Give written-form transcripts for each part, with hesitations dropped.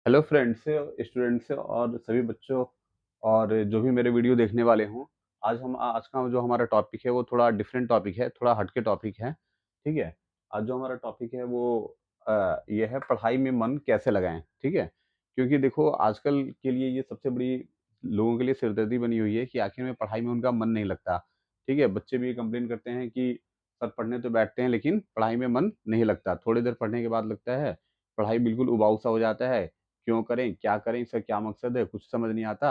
Hello friends, students और सभी बच्चों और जो भी मेरे वीडियो देखने वाले हों। आज का जो हमारा टॉपिक है वो थोड़ा डिफरेंट टॉपिक है, थोड़ा हटके टॉपिक है। ठीक है। आज जो हमारा टॉपिक है वो ये है पढ़ाई में मन कैसे लगाएं। ठीक है। क्योंकि देखो आजकल के लिए ये सबसे बड़ी लोगों के लिए सिरदर्दी बनी हुई है कि आखिर में पढ़ाई में उनका मन नहीं लगता। ठीक है। बच्चे भी कंप्लेन करते हैं कि सर पढ़ने तो बैठते हैं लेकिन पढ़ाई में मन नहीं लगता, थोड़ी देर पढ़ने के बाद लगता है पढ़ाई बिल्कुल उबाऊ सा हो जाता है। क्यों करें, क्या करें, इसका क्या मकसद है, कुछ समझ नहीं आता।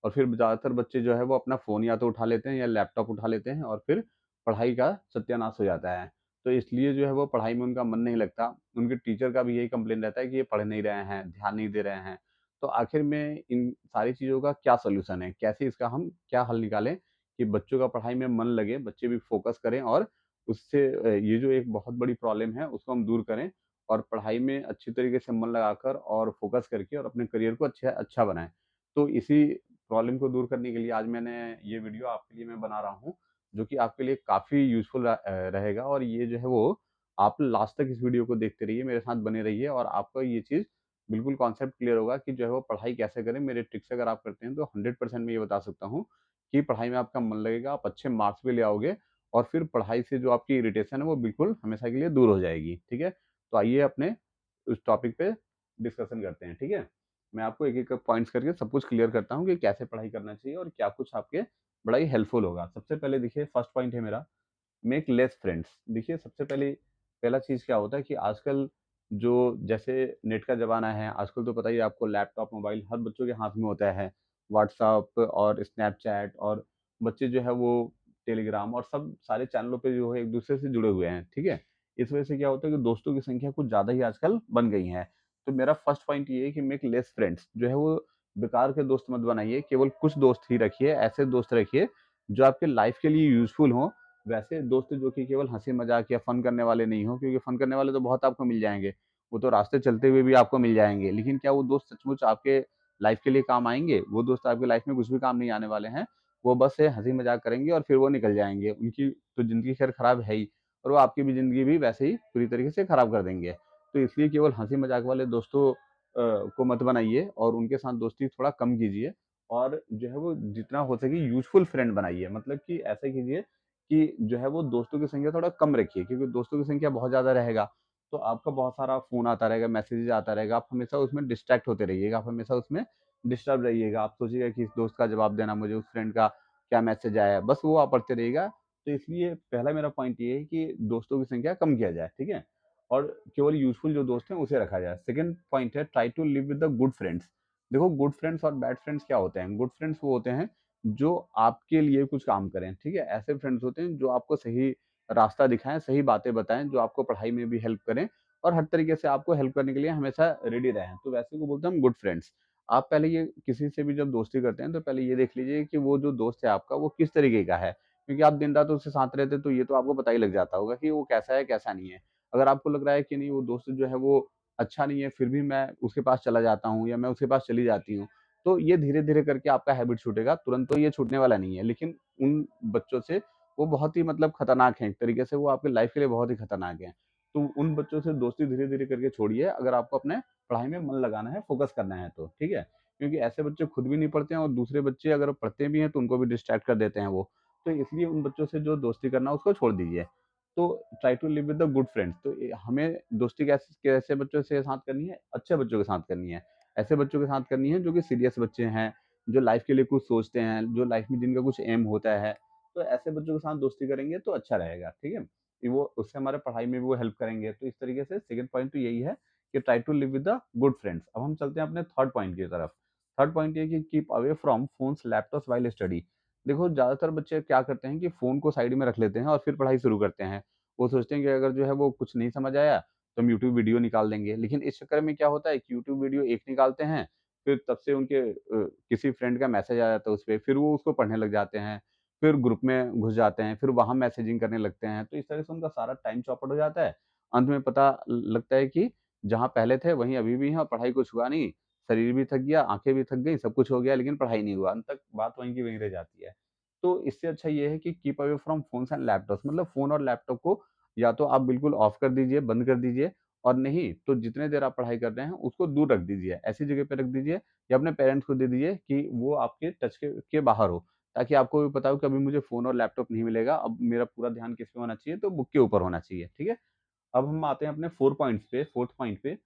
और फिर ज़्यादातर बच्चे जो है वो अपना फ़ोन या तो उठा लेते हैं या लैपटॉप उठा लेते हैं और फिर पढ़ाई का सत्यानाश हो जाता है। तो इसलिए जो है वो पढ़ाई में उनका मन नहीं लगता। उनके टीचर का भी यही कंप्लेन रहता है कि ये पढ़ नहीं रहे हैं, ध्यान नहीं दे रहे हैं। तो आखिर में इन सारी चीज़ों का क्या सॉल्यूशन है? कैसे इसका हम क्या हल निकालें कि बच्चों का पढ़ाई में मन लगे, बच्चे भी फ़ोकस करें और उससे ये जो एक बहुत बड़ी प्रॉब्लम है उसको हम दूर करें और पढ़ाई में अच्छी तरीके से मन लगाकर और फ़ोकस करके और अपने करियर को अच्छा बनाएँ। तो इसी प्रॉब्लम को दूर करने के लिए आज मैंने ये वीडियो आपके लिए मैं बना रहा हूँ, जो कि आपके लिए काफ़ी यूज़फुल रहेगा और ये जो है वो आप लास्ट तक इस वीडियो को देखते रहिए, मेरे साथ बने रहिए और आपको ये चीज़ बिल्कुल कॉन्सेप्ट क्लियर होगा कि जो है वो पढ़ाई कैसे करें। मेरे ट्रिक्स अगर आप करते हैं तो 100% मैं ये बता सकता हूँ कि पढ़ाई में आपका मन लगेगा, आप अच्छे मार्क्स भी ले आओगे और फिर पढ़ाई से जो आपकी इरिटेशन है वो बिल्कुल हमेशा के लिए दूर हो जाएगी। ठीक है? तो आइए अपने उस टॉपिक पे डिस्कशन करते हैं, ठीक है? मैं आपको एक-एक पॉइंट्स करके सब कुछ क्लियर करता हूँ कि कैसे पढ़ाई करना चाहिए और क्या कुछ आपके बड़ा ही हेल्पफुल होगा। सबसे पहले देखिए फर्स्ट पॉइंट है मेरा मेक लेस फ्रेंड्स। देखिए सबसे पहले पहला चीज़ क्या होता है कि आजकल जो जैसे नेट का ज़माना है, आजकल तो पता ही है आपको लैपटॉप, मोबाइल हर बच्चों के हाथ में होता है। व्हाट्सएप और स्नैपचैट और बच्चे जो है वो टेलीग्राम और सब सारे चैनलों पे जो है एक-दूसरे से जुड़े हुए हैं, ठीक है? इस वजह से क्या होता है कि दोस्तों की संख्या कुछ ज़्यादा ही आजकल बन गई है। तो मेरा फर्स्ट पॉइंट ये है कि मेक लेस फ्रेंड्स जो है वो बेकार के दोस्त मत बनाइए, केवल कुछ दोस्त ही रखिए, ऐसे दोस्त रखिए जो आपके लाइफ़ के लिए यूज़फुल हों। वैसे दोस्त जो कि केवल हँसी-मज़ाक या फ़न करने वाले नहीं हों, क्योंकि फ़न करने वाले तो बहुत आपको मिल जाएँगे। वो तो रास्ते चलते हुए भी आपको मिल जाएँगे। लेकिन क्या वो दोस्त सचमुच आपके लाइफ़ के लिए काम आएँगे? वो दोस्त आपकी लाइफ़ में कुछ भी काम नहीं आने वाले हैं। वो बस ये हँसी-मज़ाक करेंगे और फिर वो निकल जाएँगे। उनकी तो ज़िंदगी खैर खराब है ही और वो आपकी भी ज़िंदगी भी वैसे ही पूरी तरीके से खराब कर देंगे। तो इसलिए केवल हँसी-मज़ाक वाले दोस्तों को मत बनाइए और उनके साथ दोस्ती थोड़ा कम कीजिए और जो है वो जितना हो सके यूज़फुल फ्रेंड बनाइए। मतलब कि ऐसा कीजिए कि जो है वो दोस्तों की संख्या थोड़ा कम रखिए, क्योंकि दोस्तों की संख्या बहुत ज़्यादा रहेगा, तो आपका बहुत सारा फ़ोन आता रहेगा, मैसेजेस आता रहेगा, आप हमेशा उसमें डिस्ट्रैक्ट होते रहिएगा, आप हमेशा उसमें डिस्टर्ब रहिएगा। आप सोचिएगा कि इस दोस्त का जवाब देना मुझे, उस फ्रेंड का क्या मैसेज आया है, बस वो आप पढ़ते रहिएगा। तो इसलिए पहला मेरा पॉइंट ये है कि दोस्तों की संख्या कम किया जाए, ठीक है? और केवल यूज़फुल जो दोस्त हैं उसे रखा जाए। सेकंड पॉइंट है try to live with the good friends. देखो गुड फ्रेंड्स और बैड फ्रेंड्स क्या होते हैं? गुड फ्रेंड्स वो होते हैं जो आपके लिए कुछ काम करें, ठीक है? ऐसे फ्रेंड्स होते हैं जो आपको सही रास्ता दिखाएँ, सही बातें बताएँ, जो आपको पढ़ाई में भी हेल्प करें और हर तरीके से आपको हेल्प करने के लिए हमेशा रेडी रहें। तो वैसे को बोलते हैं हम गुड फ्रेंड्स। आप पहले ये किसी से भी जब दोस्ती करते हैं तो पहले ये देख लीजिए कि वो जो दोस्त है आपका वो किस तरीके का है। क्योंकि आप दिन-रात उसके साथ रहते हैं तो ये तो आपको पता ही लग जाता होगा कि वो कैसा है, कैसा नहीं है। अगर आपको लग रहा है कि नहीं वो दोस्त जो है वो अच्छा नहीं है, फिर भी मैं उसके पास चला जाता हूँ या मैं उसके पास चली जाती हूँ, तो ये धीरे-धीरे करके आपका हैबिट छूटेगा, तुरंत तो ये छूटने वाला नहीं है। लेकिन उन बच्चों से वो बहुत ही मतलब खतरनाक हैं, एक तरीके से वो आपकी लाइफ़ के लिए बहुत ही खतरनाक हैं। तो उन बच्चों से दोस्ती धीरे-धीरे करके छोड़िए, अगर आपको अपने पढ़ाई में मन लगाना है, फ़ोकस करना है तो, ठीक है? क्योंकि ऐसे बच्चे खुद भी नहीं पढ़ते हैं और दूसरे बच्चे अगर पढ़ते भी हैं तो उनको भी डिस्ट्रैक्ट कर देते हैं वो। तो इसलिए उन बच्चों से जो दोस्ती करना है उसको छोड़ दीजिए। तो try to live with the good friends. तो हमें दोस्ती कैसे कैसे बच्चों से साथ करनी है? अच्छे बच्चों के साथ करनी है। ऐसे बच्चों के साथ करनी है जो कि सीरियस बच्चे हैं, जो लाइफ़ के लिए कुछ सोचते हैं, जो लाइफ़ में जिनका कुछ एम होता है। तो ऐसे बच्चों के साथ दोस्ती करेंगे तो अच्छा रहेगा, ठीक है? कि वो उससे हमारे पढ़ाई में भी वो हेल्प करेंगे। तो इस तरीके से सेकंड पॉइंट तो यही है कि try to live with the good friends. अब हम चलते हैं अपने थर्ड पॉइंट की तरफ। थर्ड पॉइंट ये है कि keep away from phones, laptops while study. देखो ज़्यादातर बच्चे क्या करते हैं कि फ़ोन को साइड में रख लेते हैं और फिर पढ़ाई शुरू करते हैं। वो सोचते हैं कि अगर जो है वो कुछ नहीं समझ आया तो हम यूट्यूब वीडियो निकाल देंगे। लेकिन इस चक्कर में क्या होता है कि यूट्यूब वीडियो एक निकालते हैं, फिर तब से उनके किसी फ्रेंड का मैसेज आ जाता है उसपे, फिर वो उसको पढ़ने लग जाते हैं, फिर ग्रुप में घुस जाते हैं, फिर वहाँ मैसेजिंग करने लगते हैं। तो इस तरह से उनका सारा टाइम चौपट हो जाता है। अंत में पता लगता है कि जहाँ पहले थे वहीं अभी भी हैं और पढ़ाई कुछ हुआ नहीं, शरीर भी थक गया, आँखें भी थक गई, सब कुछ हो गया लेकिन पढ़ाई नहीं हुआ। अंत तक बात वहीं की वहीं रह जाती है। तो इससे अच्छा ये है कि keep away from phones and laptops. मतलब फ़ोन और लैपटॉप को या तो आप बिल्कुल ऑफ कर दीजिए, बंद कर दीजिए और नहीं तो जितने देर आप पढ़ाई कर रहे हैं उसको दूर रख दीजिए। ऐसी जगह पे रख दीजिए या अपने पेरेंट्स को दे दीजिए कि वो आपके टच के बाहर हो, ताकि आपको भी पता हो कि अभी मुझे फ़ोन और लैपटॉप नहीं मिलेगा, अब मेरा पूरा ध्यान किस पे होना चाहिए, तो बुक के ऊपर होना चाहिए, ठीक है? अब हम आते हैं अपने 4 पॉइंट्स पे, 4th पॉइंट पे,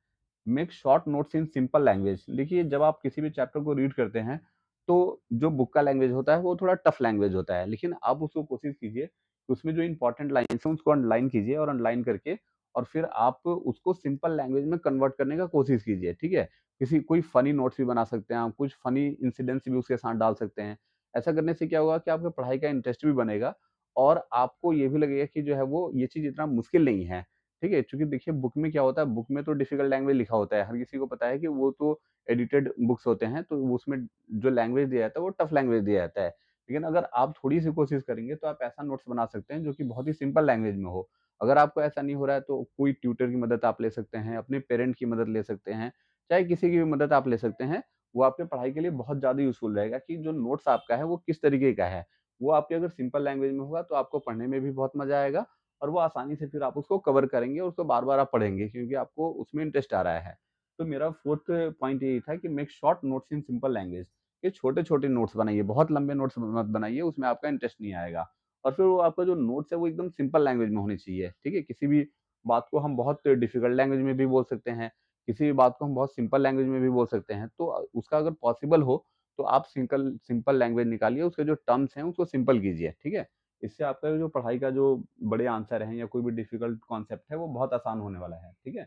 make short notes in simple language. देखिए, जब आप किसी भी चैप्टर को रीड करते हैं, तो जो बुक का लैंग्वेज होता है, वो थोड़ा टफ लैंग्वेज होता है। लेकिन आप उसको कोशिश कीजिए कि उसमें जो इम्पोर्टेंट लाइन्स हैं, उसको अंडरलाइन कीजिए और अंडरलाइन करके और फिर आप उसको सिंपल लैंग्वेज में कन्वर्ट करने का कोशिश कीजिए, ठीक है? किसी कोई फ़नी नोट्स भी बना सकते हैं आप, कुछ फ़नी इंसिडेंट्स भी उसके साथ डाल सकते हैं। ऐसा करने से क्या होगा कि आपकी पढ़ाई का इंटरेस्ट भी बनेगा और आपको ये भी लगेगा कि जो है वो ये चीज़ इतना मुश्किल नहीं है। ठीक है? चूँकि देखिए बुक में क्या होता है, बुक में तो डिफ़िकल्ट लैंग्वेज लिखा होता है। हर किसी को पता है कि वो तो एडिटेड बुक्स होते हैं, तो वो उसमें जो लैंग्वेज दिया जाता है, वो टफ़ लैंग्वेज दिया जाता है। लेकिन अगर आप थोड़ी-सी कोशिश करेंगे, तो आप ऐसा नोट्स बना सकते हैं, जो कि बहुत ही सिंपल लैंग्वेज में हो। अगर आपको ऐसा नहीं हो रहा है, तो कोई ट्यूटर की मदद आप ले सकते हैं, अपने पेरेंट की मदद ले सकते हैं, चाहे किसी की भी मदद आप ले सकते हैं। वो आपके पढ़ाई के लिए बहुत ज़्यादा यूज़फुल रहेगा कि जो नोट्स आपका है, वो किस तरीके का है। वो आपके अगर सिंपल लैंग्वेज में होगा, तो आपको पढ़ने में भी बहुत मज़ा आएगा और वो आसानी से फिर आप उसको कवर करेंगे और उसको बार-बार आप पढ़ेंगे क्योंकि आपको उसमें इंटरेस्ट आ रहा है। तो मेरा 4th पॉइंट यही था कि make short notes in simple language. ये छोटे-छोटे नोट्स बनाइए, बहुत लंबे नोट्स मत बनाइए, उसमें आपका इंटरेस्ट नहीं आएगा। और फिर वो आपका जो नोट्स है वो एकदम सिंपल लैंग्वेज में होनी चाहिए, ठीक है? किसी भी बात को हम बहुत डिफिकल्ट लैंग्वेज में भी बोल सकते हैं, किसी भी बात को हम बहुत सिंपल लैंग्वेज में भी बोल सकते हैं। तो उसका अगर पॉसिबल हो, तो आप सिंपल सिंपल लैंग्वेज निकालिए, उसके जो टर्म्स हैं उसको सिंपल कीजिए, ठीक है? इससे आपका जो पढ़ाई का जो बड़े आंसर हैं या कोई भी डिफिकल्ट कॉन्सेप्ट है, वो बहुत आसान होने वाला है, ठीक है?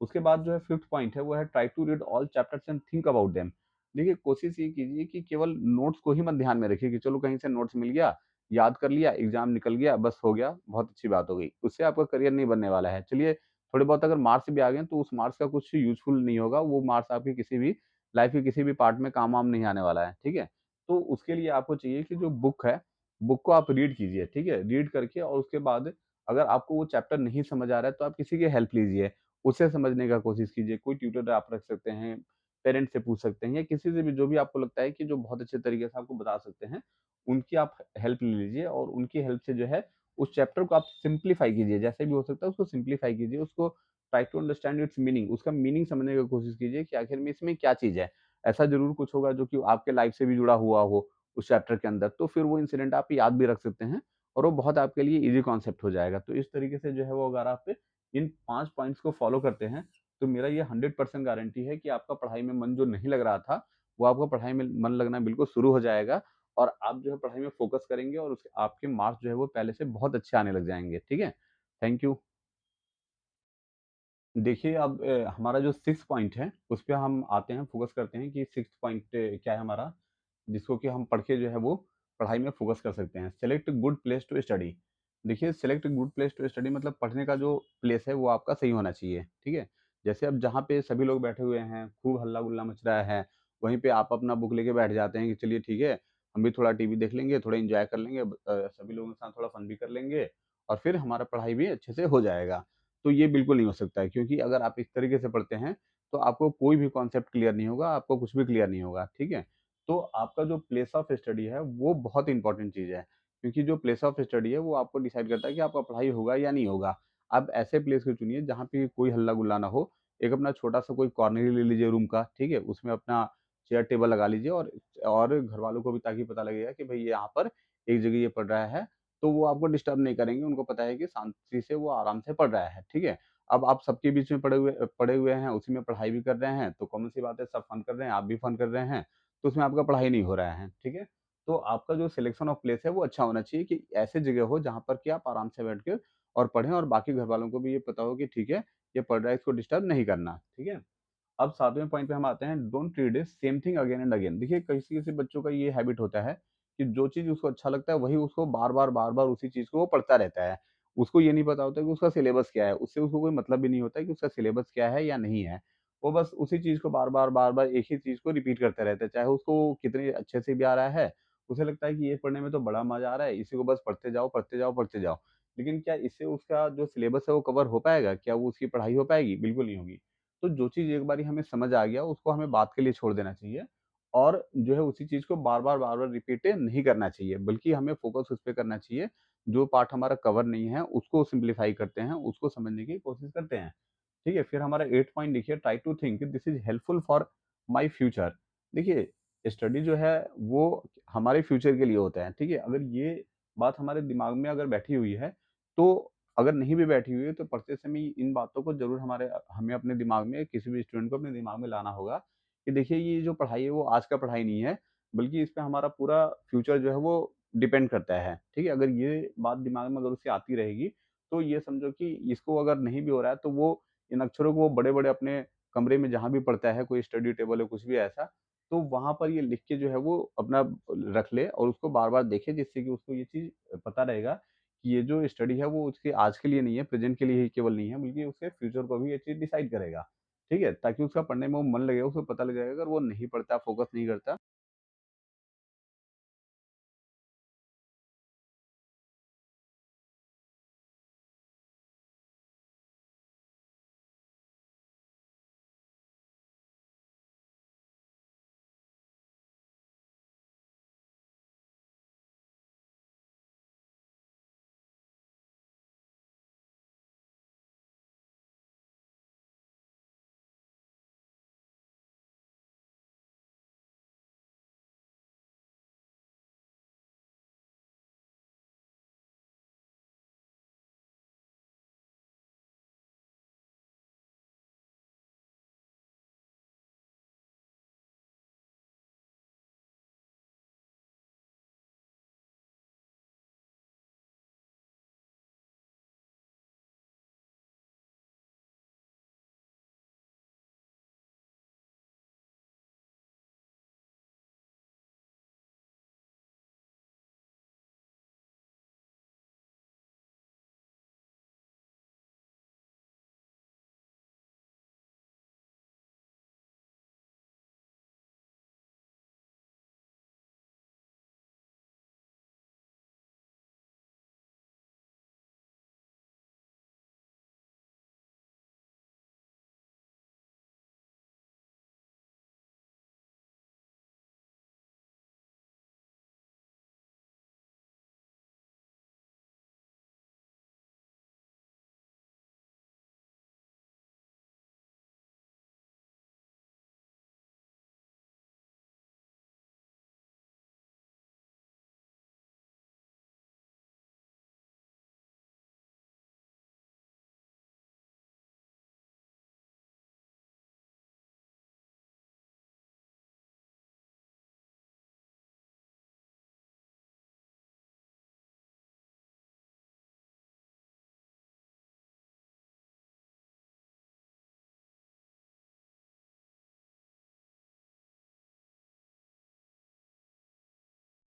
उसके बाद जो है 5th पॉइंट है वो है try to read all chapters and think about them. देखिए कोशिश ये कीजिए कि केवल नोट्स को ही मत ध्यान में रखिए कि चलो कहीं से नोट्स मिल गया, याद कर लिया, एग्ज़ाम निकल गया, बस हो गया, बहुत अच्छी बात हो गई। उससे आपका करियर नहीं बनने वाला है। चलिए थोड़े बहुत अगर मार्क्स भी आ गए हैं तो उस मार्क्स का कुछ यूज़फुल नहीं होगा, वो मार्क्स आपके किसी भी लाइफ़ के किसी भी पार्ट में काम-वाम नहीं आने वाला है, ठीक है? तो उसके लिए आपको चाहिए कि जो बुक है, बुक को आप रीड कीजिए, ठीक है? रीड करके और उसके बाद अगर आपको वो चैप्टर नहीं समझ आ रहा है तो आप किसी की हेल्प लीजिए। उसे समझने का कोशिश कीजिए, कोई ट्यूटर आप रख सकते हैं, पेरेंट्स से पूछ सकते हैं या किसी से भी जो भी आपको लगता है कि जो बहुत अच्छे तरीके से आपको बता सकते हैं, उनकी आप हेल्प ले लीजिए और उनकी हेल्प से जो है उस चैप्टर को आप सिम्प्लीफाई कीजिए, जैसे भी हो सकता है उसको सिम्प्लीफाई कीजिए, उसको try to understand its meaning, उसका मीनिंग समझने की कोशिश कीजिए कि आखिर में इसमें क्या चीज़ है। ऐसा ज़रूर कुछ होगा जो कि आपके लाइफ से भी जुड़ा हुआ हो उस चैप्टर के अंदर, तो फिर वो इंसिडेंट आप याद भी रख सकते हैं और वो बहुत आपके लिए ईज़ी कॉन्सेप्ट हो जाएगा। तो इस तरीके से जो है वो अगर आप इन 5 पॉइंट्स को फ़ॉलो करते हैं, तो मेरा ये 100% गारंटी है कि आपका पढ़ाई में मन जो नहीं लग रहा था, वो आपका पढ़ाई में मन लगना बिल्कुल शुरू हो जाएगा और आप जो है पढ़ाई में फ़ोकस करेंगे और उसके आपके मार्क्स जो है वो पहले से बहुत अच्छे आने लग जाएँगे, ठीक है? Thank you. देखिए अब हमारा जो 6th पॉइंट है, उस पे हम आते हैं, फ़ोकस करते हैं कि 6th पॉइंट क्या है हमारा, जिसको कि हम पढ़ के जो है वो पढ़ाई में फ़ोकस कर सकते हैं। Select good place to study. देखिए select good place to study मतलब पढ़ने का जो प्लेस है वो आपका सही होना चाहिए, ठीक है? जैसे अब जहाँ पे सभी लोग बैठे हुए हैं, खूब हल्ला-गुल्ला मच रहा है, वहीं पे आप अपना बुक लेके बैठ जाते हैं कि चलिए ठीक है, हम भी थोड़ा टीवी देख लेंगे, थोड़ा एन्जॉय कर लेंगे, सभी लोगों के साथ थोड़ा फन भी कर लेंगे और फिर हमारा पढ़ाई भी अच्छे से हो जाएगा। तो ये बिल्कुल नहीं हो सकता है क्योंकि अगर आप इस तरीके से पढ़ते हैं, तो आपको कोई भी कॉन्सेप्ट क्लियर नहीं होगा, आपको कुछ भी क्लियर नहीं होगा, ठीक है? तो आपका जो प्लेस ऑफ स्टडी है, वो बहुत इम्पोर्टेंट चीज़ है, क्योंकि जो प्लेस ऑफ स्टडी है, वो आपको डिसाइड करता है कि आपका पढ़ाई होगा या नहीं होगा। आप ऐसे प्लेस को चुनिए जहाँ पे कोई हल्ला-गुल्ला ना हो, एक अपना छोटा-सा कोई कॉर्नर ही ले लीजिए रूम का, ठीक है? उसमें अपना चेयर टेबल लगा लीजिए और घरवालों को भी ताकि पता लगेगा कि भई यहाँ पर एक जगह ये पढ़ रहा है, तो वो आपको डिस्टर्ब नहीं करेंगे, उनको पता है कि शांति से वो आराम से पढ़ रहा है, ठीक है? अब आप सबके बीच में पड़े हुए हैं, उसी में पढ़ाई भी कर रहे हैं, तो कॉमन सी बात है सब फन कर रहे हैं, आप भी फन कर रहे हैं, तो उसमें आपका पढ़ाई नहीं हो रहा है, ठीक है? तो आपका जो सिलेक्शन ऑफ प्लेस है वो अच्छा होना चाहिए कि ऐसी जगह हो जहाँ पर कि आप आराम से बैठ के और पढ़ें और बाकी घरवालों को भी ये पता हो कि ठीक है, ये पढ़ रहा है इसको डिस्टर्ब नहीं करना, ठीक है? अब 7वें पॉइंट पे हम आते हैं, don't read same thing again and again. देखिए किसी-किसी बच्चों का ये हैबिट होता है कि जो चीज़ उसको अच्छा लगता है वही उसको बार-बार, बार-बार उसी चीज़ को वो पढ़ता रहता है। उसको ये नहीं पता होता कि उसका सिलेबस क्या है, उससे उसको कोई मतलब भी नहीं होता है कि उसका सिलेबस क्या है या नहीं है। वो बस उसी चीज़ को बार-बार, बार-बार एक ही चीज़ को रिपीट करता रहता है, चाहे उसको कितने अच्छे से भी आ रहा है, उसे लगता है कि ये पढ़ने में तो बड़ा मज़ा आ रहा है, इसी को बस पढ़ते जाओ, पढ़ते जाओ, पढ़ते जाओ। लेकिन क्या इससे उसका जो सिलेबस है वो कवर हो पाएगा? क्या वो उसकी पढ़ाई हो पाएगी? बिल्कुल नहीं होगी। तो जो चीज़ एक बारी हमें समझ आ गया उसको हमें बात के लिए छोड़ देना चाहिए और जो है उसी चीज़ को बार-बार, बार-बार रिपीट नहीं करना चाहिए, बल्कि हमें फ़ोकस उस पे करना चाहिए, जो पार्ट हमारा कवर नहीं है उसको सिम्प्लीफ़ाई करते हैं, उसको समझने की कोशिश करते हैं। ठीक है? फिर हमारा 8th पॉइंट देखिए, try to think this is helpful for my future. देखिए, स्टडी जो है वो हमारे फ्यूचर के लिए होता है, ठीक है? अगर ये बात हमारे दिमाग में अगर बैठी हुई है, तो अगर नहीं भी बैठी हुई है तो पढ़ते समय इन बातों को ज़रूर हमें अपने दिमाग में, किसी भी स्टूडेंट को अपने दिमाग में लाना होगा कि देखिए, ये जो पढ़ाई है वो आज का पढ़ाई नहीं है, बल्कि इस पे हमारा पूरा फ्यूचर जो है वो डिपेंड करता है, ठीक है? अगर ये बात दिमाग में अगर उसे आती रहेगी, तो ये समझो कि इसको अगर नहीं भी हो रहा है तो वो इन अक्षरों को वो बड़े-बड़े अपने कमरे में जहाँ भी पढ़ता है, कोई स्टडी टेबल है, कुछ भी ऐसा, तो वहाँ पर ये लिख के जो है वो अपना रख ले और उसको बार-बार देखे, जिससे कि उसको ये चीज़ पता रहेगा कि ये जो स्टडी है वो उसके आज के लिए नहीं है, प्रेज़ेंट के लिए ही केवल नहीं है, बल्कि उसके फ्यूचर को भी ये चीज़ डिसाइड करेगा। ठीक है? ताकि उसका पढ़ने में वो मन लगेगा, उसको पता लग जाएगा, अगर वो नहीं पढ़ता, फ़ोकस नहीं करता